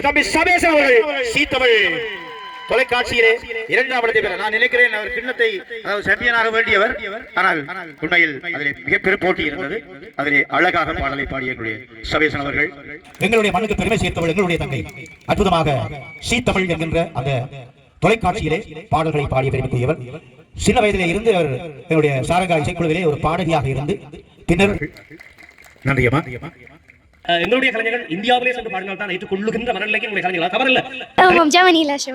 தம்பி சபேசன் அவர்கள் சி தமிழ் தொலைக்காட்சியிலே இரண்டாம் இடத்தை பெற நான் நினைக்கிறேன். அவர் கிண்ணத்தை சாம்பியனாக வேண்டியவர். ஆனால் உண்மையில் அதிலே மிகப்பெரும் போட்டி இருந்தது. அதிலே அழகாக பாடலை பாடிய சபேசன் அவர்கள் எங்களுடைய மண்ணுக்கு பெருமை சேர்த்தவள் எங்களுடைய தங்கை. அற்புதமாக சி தமிழ் என்கின்ற அந்த தொலைக்காட்சியிலே பாடல்களை பாடிய பெருமைக்குரியவர். சின்ன வயதிலே இருந்து அவர் என்னுடைய சாரங்கா இசைக்குழுவிலே ஒரு பாடகியாக இருந்து பின்னர் நன்றியம்மா. எங்களுடைய கலைஞர்கள் இந்தியாவிலே சென்று பாடினால் தான் ஏற்றுக்கொள்ளுகின்ற மனநிலைக்கு உங்களுடைய கலைஞர்கள் தவறு இல்ல. ஜெர்மனில ஷோ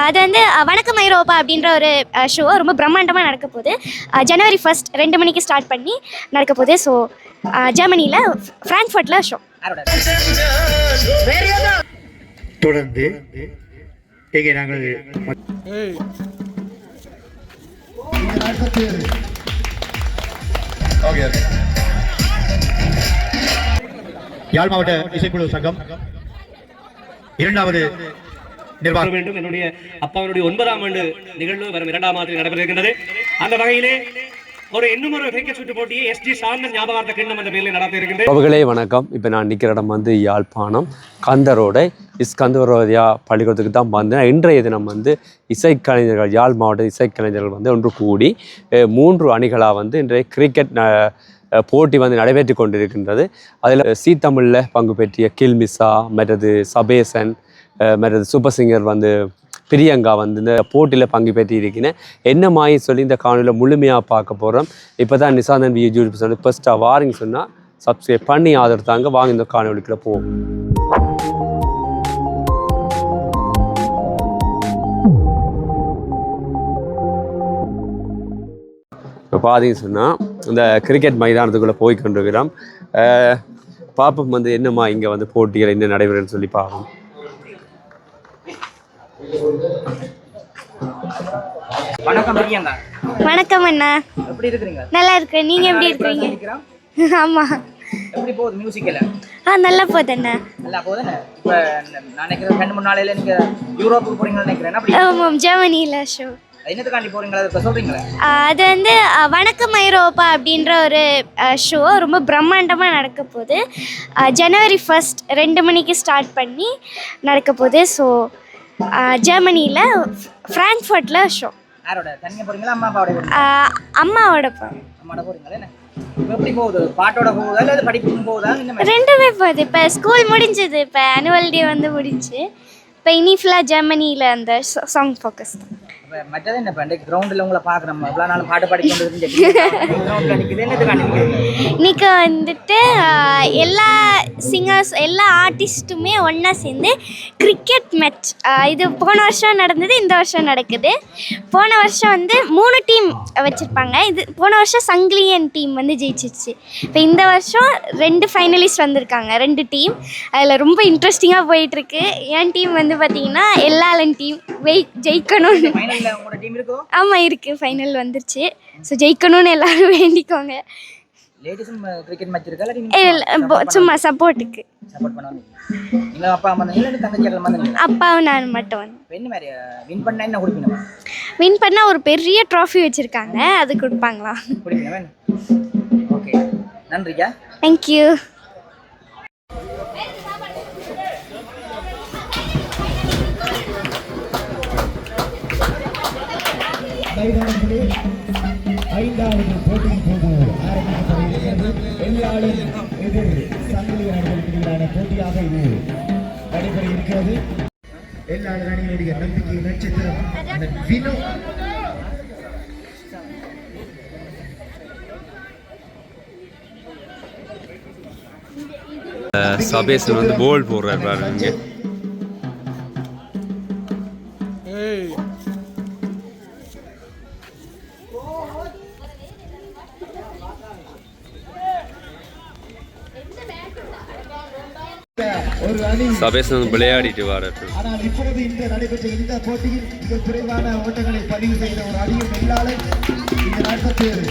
அது வந்து வணக்கம் ஐரோப்பா அப்படின்ற ஒரு ஷோ ரொம்ப பிரம்மாண்டமா நடக்க போகுது. ஜனவரி 1 2 மணிக்கு ஸ்டார்ட் பண்ணி நடக்க போகுது. ஸோ ஜெர்மனில பிராங்க்ஃபர்ட்ல ஷோ. தொடர்ந்து இங்கே நாங்கள் யாழ் மாவட்ட இசைக்குழு சங்கம் இரண்டாவது நிர்வாகம் வேண்டும். என்னுடைய அப்பாவுடைய 9ஆம் ஆண்டு நிகழ்வு வரும் 2ஆம் ஆண்டில் நடைபெற இருக்கின்றது. அந்த வகையிலே இன்னும் ஒரு கிரிக்கெட் சுற்று போட்டியை எஸ்டி சாந்தன் ஞாபகார்த்த கிண்ணம் என்ற பெயரில் நடத்த இருக்கின்றேன். அவர்களே வணக்கம். இப்போ நான் நிற்கிற இடம் வந்து யாழ்ப்பாணம் கந்தரோட இஸ்கந்தரோதியா பள்ளிக்கூடத்துக்கு தான் வந்தேன். இன்றைய தினம் வந்து இசைக்கலைஞர்கள் யாழ் மாவட்ட இசைக்கலைஞர்கள் வந்து ஒன்று கூடி 3 அணிகளாக வந்து இன்றைய கிரிக்கெட் போட்டி வந்து நடைபெற்று கொண்டிருக்கின்றது. அதில் சி தமிழில் பங்கு பெற்றிய கில்மிசா மற்றது சபேசன் மற்றது சூப்பர் சிங்கர் வந்து பிரியங்கா வந்து இந்த போட்டியில் பங்கு பெற்று இருக்கிறேன். என்ன மாயி சொல்லி இந்த காணொலியில் முழுமையாக பார்க்க போகிறோம். இப்போ தான் நிசாந்தன் யூடியூப் சொல்லி ஃபர்ஸ்ட்டாக வாரிங்க சொன்னால் சப்ஸ்கிரைப் பண்ணி ஆதரவு தாங்க. வாங்க இந்த காணொலிக்குள்ள போவோம். இப்போ பார்த்தீங்கன்னு சொன்னால் இந்த கிரிக்கெட் மைதானத்துக்குள்ளே போய் கொண்டிருக்கிறோம். பாப்பம் வந்து என்னம்மா இங்கே வந்து போட்டிகள் என்ன நடைபெறுன்னு சொல்லி பார்ப்போம். வணக்கம் பிரியங்கா. வணக்கம் அண்ணா. எப்படி இருக்கீங்க? நல்லா இருக்கேன். நீங்க எப்படி இருக்கீங்க? ஆமா. எப்படி போகுது மியூசிக்கல? நல்லா போகுது அண்ணா. நல்லா போகுதுண்ணே. இப்போ நான் நினைக்கிறேன் 2-3 நாளையில நீங்க யூரோப்புக்கு போறீங்கன்னு நினைக்கிறேன். அப்படி ஆமாம், ஜெர்மனில ஷோ. என்னத்துக்காண்டி போறீங்களா? அதை சொல்றீங்களா? அது வந்து வணக்கம் ஐரோப்பா அப்படின்ற ஒரு ஷோ ரொம்ப பிரம்மாண்டமாக நடக்க போகுது. ஜனவரி 1 2 மணிக்கு ஸ்டார்ட் பண்ணி நடக்க போகுது. ஸோ ஜெர்மனியில் ஃப்ராங்க்ஃபர்ட்ல ஷோ. யாரோட? தனியாக போறீங்களா அம்மா அப்பாவோட? அம்மாவோட போறீங்களா? என்ன எப்படி போகுது? பாட்டோட போகுதா இல்லை படிப்புக்கும் போகுதா? ரெண்டுமே போகுது. இப்போ ஸ்கூல் முடிஞ்சது. இப்போ ஆனுவல் டே வந்து முடிஞ்சு இப்போ இனி ஃபுல்லாக ஜெர்மனியில் அந்த சாங் ஃபோக்கஸ் தான். மற்றது என்ன இப்போ கிரவுண்டில் உங்களை பார்க்குறோம். இவ்வளோ நாள் பாட்டு பாடிக்கொண்டு இன்னைக்கு வந்துட்டு எல்லா சிங்கர்ஸ் எல்லா ஆர்டிஸ்ட்டுமே ஒன்றா சேர்ந்து கிரிக்கெட் மேட்ச் இது போன வருஷம் நடந்தது, இந்த வருஷம் நடக்குது. போன வருஷம் வந்து 3 டீம் வச்சுருப்பாங்க. இது போன வருஷம் சங்கிலியன் டீம் வந்து ஜெயிச்சிச்சு. இப்போ இந்த வருஷம் 2 ஃபைனலிஸ்ட் வந்திருக்காங்க, 2 டீம். அதில் ரொம்ப இன்ட்ரெஸ்டிங்காக போயிட்டுருக்கு. என் டீம் வந்து பார்த்தீங்கன்னா எல்லாலன் டீம் ஜெயிக்கணும்னு. ஆமா இருக்கு, ஃபைனல் வந்துருச்சு. ஸோ ஜெயிக்கணும்னு எல்லாரும் வேண்டிக்கோங்க. லேடிஸும் கிரிக்கெட் மேட்ச் இருக்கா? சும்மா சப்போர்ட்டுக்கு. சப்போர்ட் பண்ணுவாங்க. நீங்க அப்பா அம்மா இல்ல தங்கச்சிகள் வந்தீங்க? அப்பாவும் நான் மட்டும் வந்து. என்ன மாதிரி வின் பண்ணா என்ன கொடுப்பீங்க? வின் பண்ணா ஒரு பெரிய ட்ராஃபி வச்சிருக்காங்க, அது கொடுப்பாங்களா? கொடுப்பீங்க. ஓகே, நன்றியா. Thank you. ஐந்தாவது போட்டியின் போது ஆரம்பிக்கப்படுகிறது. வெள்ளாளன் எதிர் சங்கிலி அணிகளுக்கிடையிலான போட்டியாக இது நடைபெற இருக்கிறது. வெள்ளாளர் அணியினுடைய நம்பிக்கை நட்சத்திரம் வினோ சபேசன் வந்து போல் போடுறாரு பாருங்க. சபேசன் விளையாடிட்டு வராரு. ஆனால் இப்பொழுது இந்த நடைபெற்ற இந்த போட்டியில் மிக குறைவான ஓட்டங்களை பதிவு செய்த ஒரு அணியும் வெள்ளாளர் இந்த நாட்டத்தில்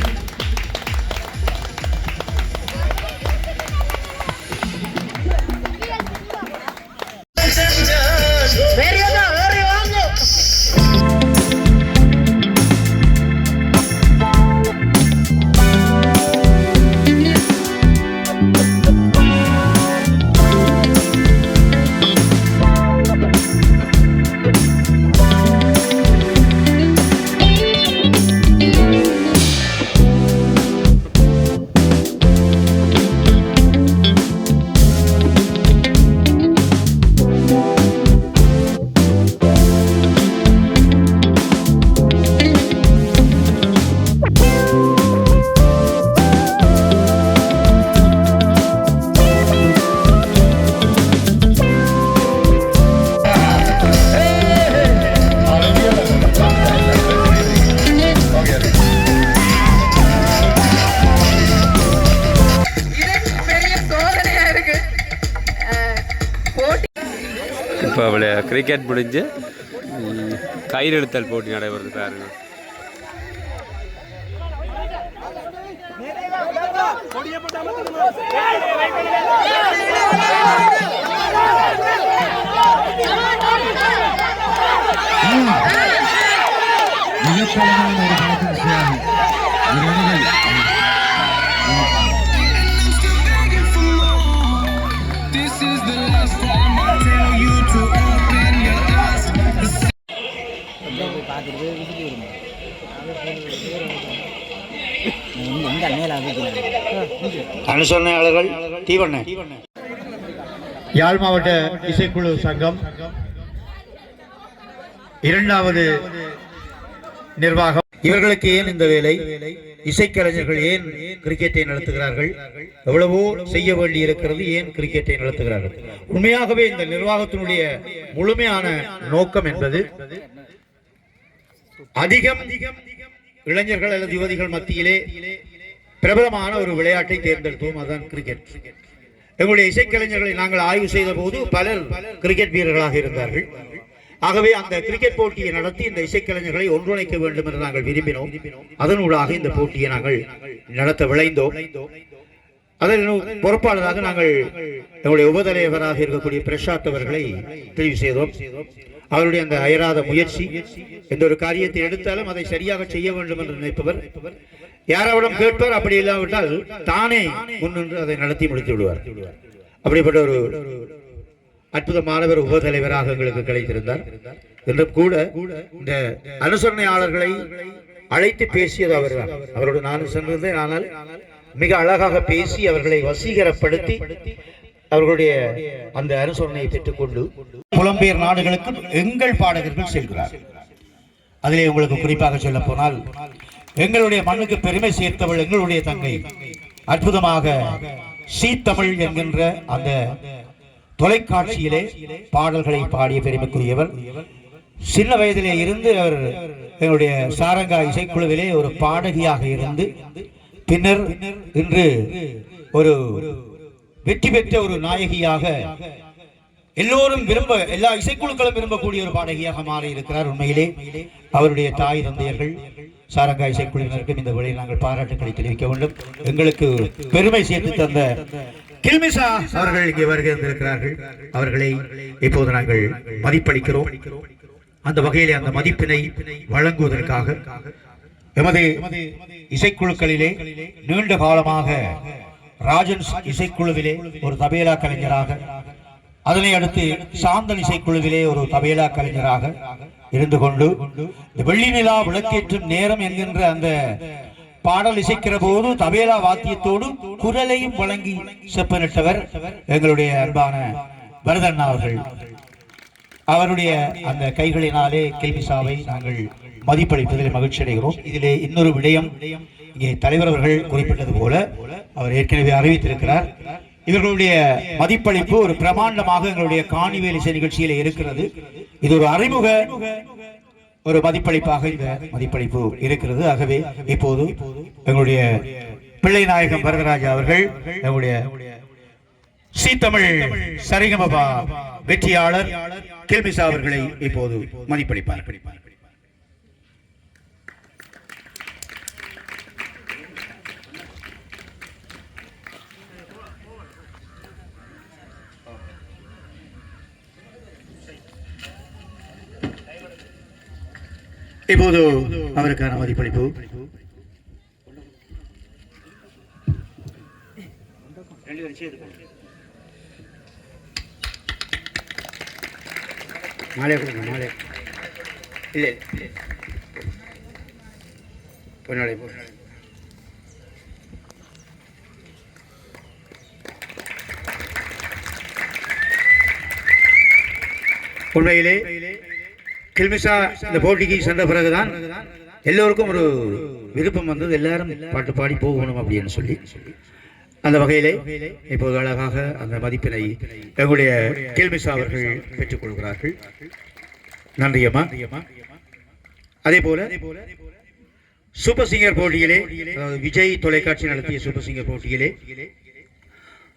இப்போ கிரிக்கெட் முடிஞ்சு கயிறு இழுத்தல் போட்டி நடைபெறுது பாருங்க. மிகப்பெருமான ஒரு பணத்தின் சுவாமி பார்த்துட்டு விசிட்டு எங்க மேல அனுசரணையாளர்கள் தீவண்ண யாழ் மாவட்ட இசைக்குழு சங்கம் இரண்டாவது நிர்வாகம். இவர்களுக்கு ஏன் இந்த வேலை? இசைக்கலைஞர்கள் ஏன் கிரிக்கெட்டை நடத்துகிறார்கள்? எவ்வளவோ செய்ய வேண்டி இருக்கிறது, ஏன் கிரிக்கெட்டை நடத்துகிறார்கள்? உண்மையாகவே இந்த நிர்வாகத்தினுடைய முழுமையான நோக்கம் என்பது அதிகம் இளைஞர்கள் அல்லது யுவதிகள் மத்தியிலே பிரபலமான ஒரு விளையாட்டை தேர்ந்தெடுத்தோம், அதுதான் கிரிக்கெட். எங்களுடைய இசைக்கலைஞர்களை நாங்கள் ஆய்வு செய்த போது பலர் கிரிக்கெட் வீரர்களாக இருந்தார்கள். ஆகவே அந்த கிரிக்கெட் போட்டியை நடத்தி இந்த இசைக்கலைஞர்களை ஒன்றிணைக்க வேண்டும் என்று நாங்கள் விரும்பினோம். அதனூடாக இந்த போட்டியை நாங்கள் நடத்த விளைந்தோம். அதன் பொறுப்பாளராக நாங்கள் எங்களுடைய உபதலைவராக இருக்கக்கூடிய பிரசாத் அவர்களை தெரிவு செய்தோம். அவருடைய அந்த அயராத முயற்சி, எந்த ஒரு காரியத்தை எடுத்தாலும் அதை சரியாக செய்ய வேண்டும் என்று நினைப்பவர், யாராவிடம் கேட்பார், அப்படி இல்லாவிட்டால் தானே முன்னின்று அதை நடத்தி முடித்து விடுவார். அப்படிப்பட்ட ஒரு அற்புதமானவர் உபதலைவராக எங்களுக்கு கிடைத்திருந்தார். என்றும் கூட இந்த அனுசரணையாளர்களை அழைத்து பேசியது அவர் தான். அவரோடு நான் சென்றிருந்தேன். ஆனால் மிக அழகாக பேசி அவர்களை வசீகரப்படுத்தி அவர்களுடைய அந்த அனுசரணையை பெற்றுக்கொண்டு புலம்பெயர் நாடுகளுக்கு எங்கள் பாடகர்கள் செல்கிறார். அதிலே உங்களுக்கு குறிப்பாக சொல்ல போனால், எங்களுடைய மண்ணுக்கு பெருமை சேர்த்தவள் எங்களுடைய தங்கை. அற்புதமாக சீ தமிழ் என்கின்ற அந்த தொலைக்காட்சியிலே பாடல்களை பாடிய பெருமைக்குரியவர். சின்ன வயதிலே இருந்து அவர் எங்களுடைய சாரங்கா இசைக்குழுவிலே ஒரு பாடகியாக இருந்து பின்னர் இன்று ஒரு வெற்றி பெற்ற ஒரு நாயகியாக எல்லோரும் எல்லா இசைக்குழுக்களும் விரும்பக்கூடிய ஒரு பாடகியாக மாறி இருக்கிறார். உண்மையிலே அவருடைய தாய் தந்தையர்கள் சாரங்கா இசைக்குழுவினருக்கும் இந்த வழியில் நாங்கள் பாராட்டுக்களை தெரிவிக்க வேண்டும். எங்களுக்கு பெருமை சேர்த்து தந்த கில்மிசா அவர்கள் இங்கே வருகிறார்கள். அவர்களை இப்போது நாங்கள் மதிப்பளிக்கிறோம். அந்த வகையிலே அந்த மதிப்பினை வழங்குவதற்காக எமது இசைக்குழுக்களிலே நீண்ட காலமாக ராஜன் இசைக்குழுவிலே ஒரு தபேலா கலைஞராக, அதனை அடுத்து சாந்தன் இசைக்குழுவிலே ஒரு தபேலா கலைஞராக இருந்து கொண்டு வெள்ளி நிலா விளக்கேற்றும் நேரம் என்கின்ற அந்த பாடல் இசைக்கிற போது தபேலா வாத்தியத்தோடு குரலையும் வழங்கி செப்பனிட்டவர் எங்களுடைய அன்பான பரதண்ணா அவர்கள். அவருடைய அந்த கைகளினாலே கில்மிசாவை நாங்கள் மதிப்பளிப்பதில் மகிழ்ச்சி அடைகிறோம். இதிலே இன்னொரு விடயம், இங்கே தலைவர் அவர்கள் குறிப்பிட்டது போல அவர் ஏற்கனவே அறிவித்திருக்கிறார். இவர்களுடைய மதிப்பளிப்பு ஒரு பிரமாண்டமாக எங்களுடைய காணிவேல் இசை நிகழ்ச்சியிலே இருக்கிறது. இது ஒரு அறிமுக ஒரு மதிப்பளிப்பாக இந்த மதிப்பளிப்பு இருக்கிறது. ஆகவே இப்போது எங்களுடைய பிள்ளை நாயகம் வரதராஜா அவர்கள் எங்களுடைய சீ தமிழ் சரிகமபா வெற்றியாளர் கில்மிசா அவர்களை இப்போது மதிப்பளிப்பார். இப்போது அவருக்கான மதிப்பளிப்பு. மாலை கொடுங்க, மாலை இல்லை பொன்னாடை போ. உண்மையிலே கில்மிசா இந்த போட்டிக்கு சென்ற பிறகுதான் எல்லோருக்கும் ஒரு விருப்பம் வந்தது, எல்லாரும் பாட்டு பாடி போகணும் அப்படின்னு சொல்லி. அந்த வகையிலே இப்போது அழகாக அந்த மதிப்பினை எங்களுடைய கில்மிசா அவர்கள் பெற்றுக் கொள்கிறார்கள். நன்றி அம்மா. அதே போல சூப்பர் சிங்கர் போட்டியிலே, விஜய் தொலைக்காட்சி நடத்திய சூப்பர் சிங்கர் போட்டியிலே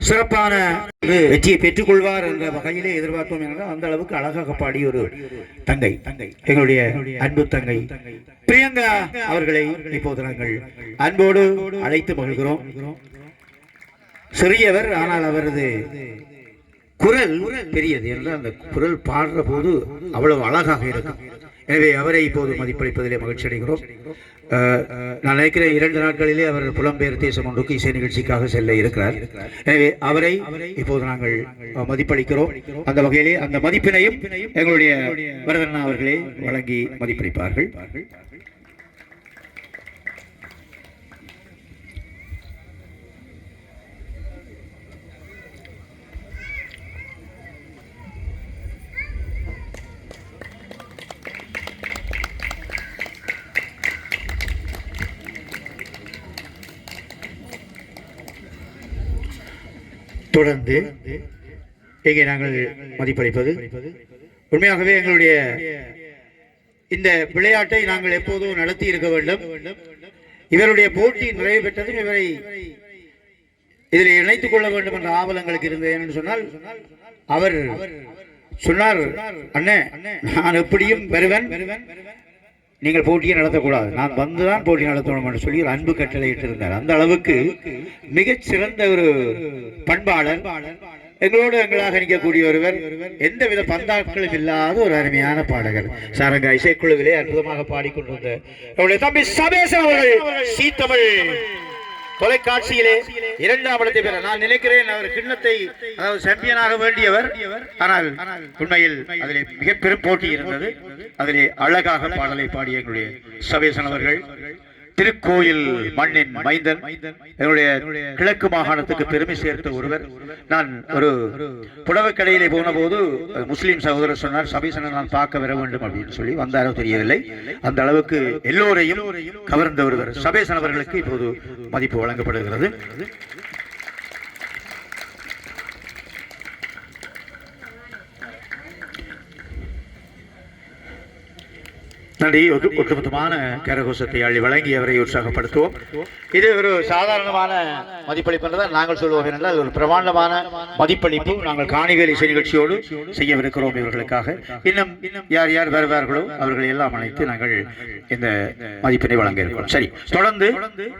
சிறப்பான வெற்றியை பெற்றுக் கொள்வார் என்ற வகையிலே எதிர்பார்த்தோம் என்றால் அந்த அளவுக்கு அழகாக பாடிய ஒரு தங்கை எங்களுடைய அன்பு தங்கை பிரியங்கா அவர்களை இப்போது நாங்கள் அன்போடு அழைத்து மகிழ்கிறோம். சிறியவர், ஆனால் அவரது குரல் பெரியது என்றால் அந்த குரல் பாடுற போது அவ்வளவு அழகாக இருக்கும். எனவே அவரை இப்போது மதிப்பளிப்பதிலே மகிழ்ச்சி அடைகிறோம். நான் நினைக்கிறேன் 2 நாட்களிலே அவர் புலம்பெயர் தேசம் ஒன்றுக்கு இசை நிகழ்ச்சிக்காக செல்ல இருக்கிறார். எனவே அவரை இப்போது நாங்கள் மதிப்பளிக்கிறோம். அந்த வகையிலே அந்த மதிப்பினையும் எங்களுடைய வரதண்ணா அவர்களே வழங்கி மதிப்பளிப்பார்கள். தொடர்ந்து இங்கே நாங்கள் மதிப்பளிப்பது உண்மையாகவே எங்களுடைய இந்த விளையாட்டை நாங்கள் எப்போதும் நடத்தி இருக்க வேண்டும். இவருடைய போட்டி நிறைவு பெற்றதும் இவரை இதில் இணைத்துக் கொள்ள வேண்டும் என்ற ஆவலங்களுக்கு இருந்தது. என்று சொன்னால் அவர் சொன்னார், அண்ணே நான் எப்படியும் வருவன், நீங்கள் போட்டியை நடத்தக்கூடாது, நான் வந்துதான் போட்டி நடத்தணும் என்று சொல்லி ஒரு அன்பு கட்டளை இட்டிருந்தார். அந்த அளவுக்கு மிகச் சிறந்த ஒரு பண்பாளர், எங்களோடு எங்களாக நிற்கக்கூடிய ஒருவர், எந்தவித பந்தாக்களும் இல்லாத ஒரு அருமையான பாடகர். சாரங்கா இசைக்குழுவிலே அற்புதமாக பாடிக்கொண்டிருந்த என்னுடைய தம்பி சபேசன் அவர்கள் சீத்தமிழ் தொலைக்காட்சியிலே 2ஆம் இடத்தை பெற நான் நினைக்கிறேன். அவர் கிண்ணத்தை, அதாவது சாம்பியனாக வேண்டியவர், ஆனால் உண்மையில் அதிலே மிக பெரும் போட்டி இருந்தது. அதிலே அழகாக பாடலை பாடிய எங்களுடைய சபேசன் அவர்கள் திருக்கோயில் மண்ணின் மைந்தன், என்னுடைய கிழக்கு மாகாணத்துக்கு பெருமை சேர்த்த ஒருவர். நான் ஒரு புடவை கடையிலே போன போது முஸ்லீம் சகோதரர் சொன்னார், சபீசனை நான் பார்க்க வர வேண்டும் அப்படின்னு சொல்லி. வந்தாரோ தெரியவில்லை. அந்த அளவுக்கு எல்லோரையும் கவர்ந்த ஒருவர் சபேசன் அவர்களுக்கு இப்போது மதிப்பு வழங்கப்படுகிறது. நன்றி. ஒட்டுமொத்தமான கரகோஷத்தை அள்ளி வழங்கி அவரை உற்சாகப்படுத்துவோம். இது ஒரு சாதாரணமான மதிப்பளிப்பு என்றால் நாங்கள் சொல்லுவோம் என்றால் ஒரு பிரமாண்டமான மதிப்பளிப்பு நாங்கள் காணிவேல் இசை நிகழ்ச்சியோடு செய்யவிருக்கிறோம் இவர்களுக்காக. இன்னும் யார் யார் வருவார்களோ அவர்களை எல்லாம் அழைத்து நாங்கள் இந்த மதிப்பினை வழங்க இருக்கிறோம். சரி, தொடர்ந்து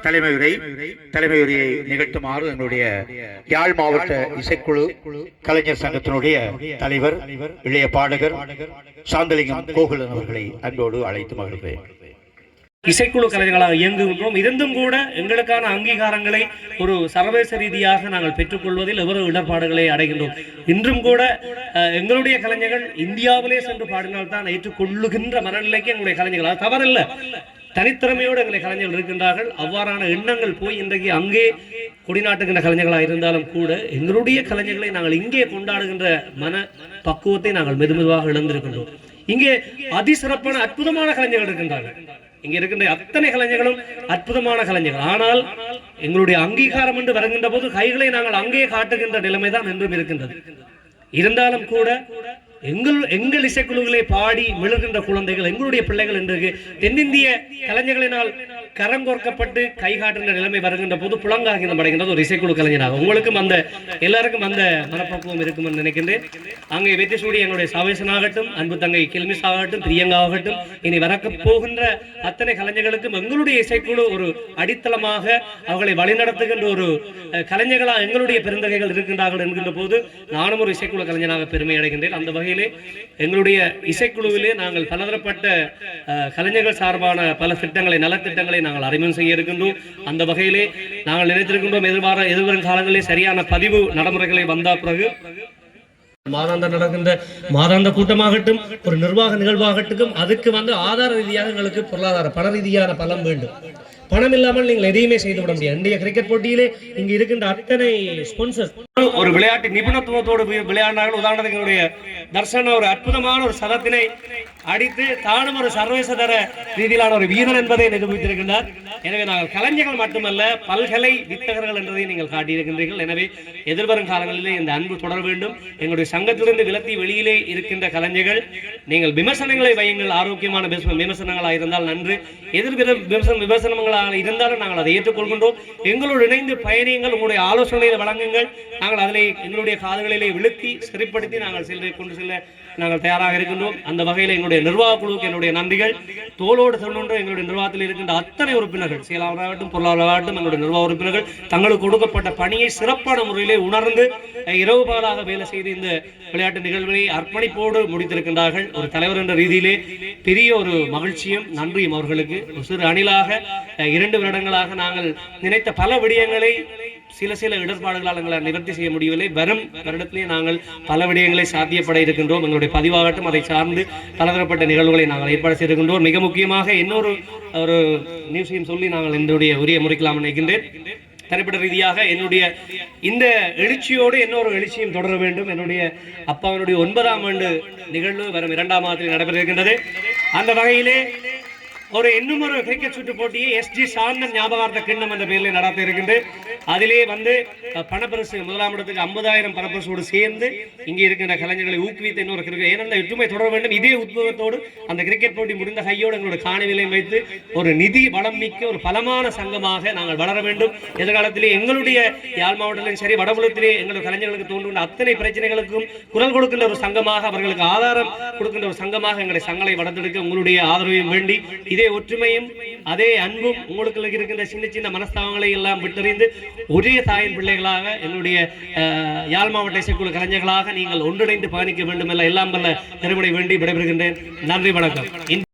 தலைமையுரையை நிகழ்த்துமாறு எங்களுடைய யாழ் மாவட்ட இசைக்குழு கலைஞர் சங்கத்தினுடைய தலைவர் இளைய பாடகர் சாந்தலிங்கம் கோகுலன் அவர்களை அன்போடு அழைத்து மகிழ்கிறேன். இசைக்குழு கலைஞர்களாக இயங்குகின்றோம். இருந்தும் கூட எங்களுக்கான அங்கீகாரங்களை ஒரு சர்வதேச ரீதியாக நாங்கள் பெற்றுக்கொள்வதில் எவ்வளவு இடர்பாடுகளை அடைகின்றோம். இன்றும் கூட எங்களுடைய கலைஞர்கள் இந்தியாவிலே சென்று பாடினால்தான் ஏற்றுக்கொள்ளுகின்ற மனநிலைக்கு எங்களுடைய கலைஞர்கள், தவறில்லை, தனித்திறமையோடு எங்களை கலைஞர்கள் இருக்கின்றார்கள். அவ்வாறான எண்ணங்கள் போய் இன்றைக்கு அங்கே கொடிநாட்டுகின்ற கலைஞர்களாக இருந்தாலும் கூட எங்களுடைய கலைஞர்களை நாங்கள் இங்கே கொண்டாடுகின்ற மன பக்குவத்தை நாங்கள் மெதுமெதுவாக இழந்திருக்கின்றோம். இங்கே அதிசிறப்பான அற்புதமான கலைஞர்கள் இருக்கின்றார்கள். இங்க இருக்கின்ற அத்தனை கலைஞர்களும் அற்புதமான கலைஞர்கள். ஆனால் எங்களுடைய அங்கீகாரம் என்று வருகின்ற போது கைகளை நாங்கள் அங்கே காட்டுகின்ற நிலைமைதான் என்றும் இருக்கின்றது. இருந்தாலும் கூட எங்கள் இசைக்குழுக்களை பாடி மிளர்கின்ற குழந்தைகள், எங்களுடைய பிள்ளைகள் என்று தென்னிந்திய கலைஞர்களினால் கரங்கோர்க்கப்பட்டு கை காட்டுகின்ற நிலைமை வருகின்ற போது புலங்காகின அடைகின்றது ஒரு இசைக்குழு கலைஞராக. உங்களுக்கும் அந்த எல்லாருக்கும் அந்த மனப்பக்குவம் இருக்கும் என்று நினைக்கின்றேன். அங்கே வெற்றி சூடி எங்களுடைய சவேசனாகட்டும், அன்பு தங்கை கில்மிஸ் ஆகட்டும், பிரியங்கா ஆகட்டும், இனி வரக்க போகின்ற அத்தனை கலைஞர்களுக்கும் எங்களுடைய இசைக்குழு ஒரு அடித்தளமாக அவர்களை வழிநடத்துகின்ற ஒரு கலைஞர்களாக எங்களுடைய பெருந்தகைகள் இருக்கின்றார்கள் என்கின்ற போது நானும் ஒரு இசைக்குழு கலைஞனாக பெருமை அடைகின்றேன். அந்த வகையிலே எங்களுடைய இசைக்குழுவிலே நாங்கள் பலதரப்பட்ட கலைஞர்கள் சார்பான பல திட்டங்களை, நலத்திட்டங்களை நாங்கள் அறிமுகம் செய்ய இருக்கின்றோம். அந்த வகையிலே நாங்கள் நினைத்திருக்கின்றோம் எதிர்வரும் காலங்களிலே சரியான பதிவு நடைமுறைகளை வந்த பிறகு மாதாந்த நடக்கின்ற மாதாந்த கூட்டமாகட்டும், ஒரு நிர்வாக நிகழ்வாகட்டும், அதுக்கு ஆதார ரீதியாக எங்களுக்கு பொருளாதார பண ரீதியான பலம் வேண்டும். பணம் இல்லாமல் நீங்கள் எதையுமே செய்துவிட முடியாது. இந்திய கிரிக்கெட் போட்டியிலே இங்கு இருக்கின்ற அத்தனை ஸ்பான்சர் ஒரு விளையாட்டு நிபுணத்துவத்தோடு விளையாடினார்கள். உதாரணத்துக்கு தர்ஷன் ஒரு அற்புதமான ஒரு சதத்தினை அடித்து தானும் ஒரு சர்வதேச தர ரீதியிலான ஒரு வீரன் என்பதை நிரூபித்திருக்கின்றார். எனவே நாங்கள் கலைஞர்கள் மட்டுமல்ல பல்கலை வித்தகர்கள் என்பதை நீங்கள் காட்டியிருக்கின்றீர்கள். எனவே எதிர்வரும் காலங்களிலே இந்த அன்பு தொடர வேண்டும். எங்களுடைய சங்கத்திலிருந்து விலத்தி வெளியிலே இருக்கின்ற கலைஞர்கள் நீங்கள் விமர்சனங்களை வையுங்கள். ஆரோக்கியமான விமர்சனங்களாக இருந்தால் நன்று, விமர்சனங்களாக இருந்தாலும் நாங்கள் அதை ஏற்றுக்கொள்கின்றோம். எங்களோடு இணைந்து பயணியுங்கள், உங்களுடைய ஆலோசனைகளை வழங்குங்கள். நாங்கள் அதிலே எங்களுடைய காதுகளிலே விழுத்தி சிறைப்படுத்தி நாங்கள் கொண்டு செல்ல நாங்கள் தயாராக இருக்கின்றோம். அந்த வகையில் எங்களுடைய நிர்வாக குழுவுக்கு என்னுடைய நன்றிகள். தோளோடு தொண்ணூன்று எங்களுடைய நிர்வாகத்தில் இருக்கின்ற அத்தனை உறுப்பினர்கள், செயலாளராகட்டும் பொருளாளராகட்டும் எங்களுடைய நிர்வாக உறுப்பினர்கள் தங்களுக்கு கொடுக்கப்பட்ட பணியை சிறப்பான முறையிலே உணர்ந்து இரவு பகலாக வேலை செய்து இந்த விளையாட்டு நிகழ்வுகளை அர்ப்பணிப்போடு முடித்திருக்கின்றார்கள். ஒரு தலைவர் என்ற ரீதியிலே பெரிய ஒரு மகிழ்ச்சியும் நன்றியும் அவர்களுக்கு. ஒரு சிறு அணிலாக 2 வருடங்களாக நாங்கள் நினைத்த பல விடயங்களை சில இடர்பாடுகளால் எங்களால் நிவர்த்தி செய்ய முடியவில்லை. வரும் வருடத்திலே நாங்கள் பல விடயங்களை சாத்தியப்பட இருக்கின்றோம். எங்களுடைய பதிவாகட்டும் அதை சார்ந்து பலதரப்பட்ட நிகழ்வுகளை நாங்கள் ஏற்பாடு செய்திருக்கின்றோம். மிக முக்கியமாக இன்னொரு ஒரு நியூஸையும் சொல்லி நாங்கள் என்னுடைய உரிய முறைக்கலாம் நினைக்கின்றேன். தனிப்பட்ட ரீதியாக என்னுடைய இந்த எழுச்சியோடு இன்னொரு எழுச்சியும் தொடர வேண்டும். என்னுடைய அப்பாவினுடைய 9ஆம் ஆண்டு நிகழ்வு வரும் 2ஆம் மாதத்தில் நடைபெற இருக்கின்றது. அந்த வகையிலே இன்னும் ஒரு கிரிக்கெட் சுற்று போட்டியை SG சாந்தன் ஞாபகார்த்த கிண்ணம் என்ற பெயரில் நடத்த இருக்கின்றது. அதிலே பணப்பரிசு 1ஆம் இடத்துக்கு 50,000 பணப்பரிசோடு சேர்ந்து இங்கே இருக்கின்ற கலைஞர்களை ஊக்குவித்து இன்னொரு கிரிக்கெட் ஏனென்றால் ஒற்றுமை தொடர வேண்டும். இதே உத்வேகத்தோடு அந்த கிரிக்கெட் போட்டி முடிந்த கையோடு எங்களுடைய காணிவிலையும் வைத்து ஒரு நிதி வளம் மிக்க ஒரு பலமான சங்கமாக நாங்கள் வளர வேண்டும். எதிர்காலத்திலே எங்களுடைய யாழ் மாவட்டத்திலும் சரி வடபுலத்திலே எங்களுடைய கலைஞர்களுக்கு தோன்றுகின்ற அத்தனை பிரச்சனைகளுக்கும் குரல் கொடுக்கின்ற ஒரு சங்கமாக, அவர்களுக்கு ஆதாரம் கொடுக்கின்ற ஒரு சங்கமாக எங்களுடைய சங்களை வளர்த்தெடுக்க உங்களுடைய ஆதரவையும் வேண்டி இதே ஒற்றுமையும் அதே அன்பும் உங்களுக்கு இருக்கின்ற சின்ன மனஸ்தாபங்களை எல்லாம் விட்டறிந்து ஒரே தாயின் பிள்ளைகளாக என்னுடைய யாழ் மாவட்ட இசைக்குழு கலைஞர்களாக நீங்கள் ஒன்றிணைந்து பயணிக்க வேண்டும் எல்லாம் வல்ல பெருமடை வேண்டி விடைபெறுகின்றேன். நன்றி, வணக்கம்.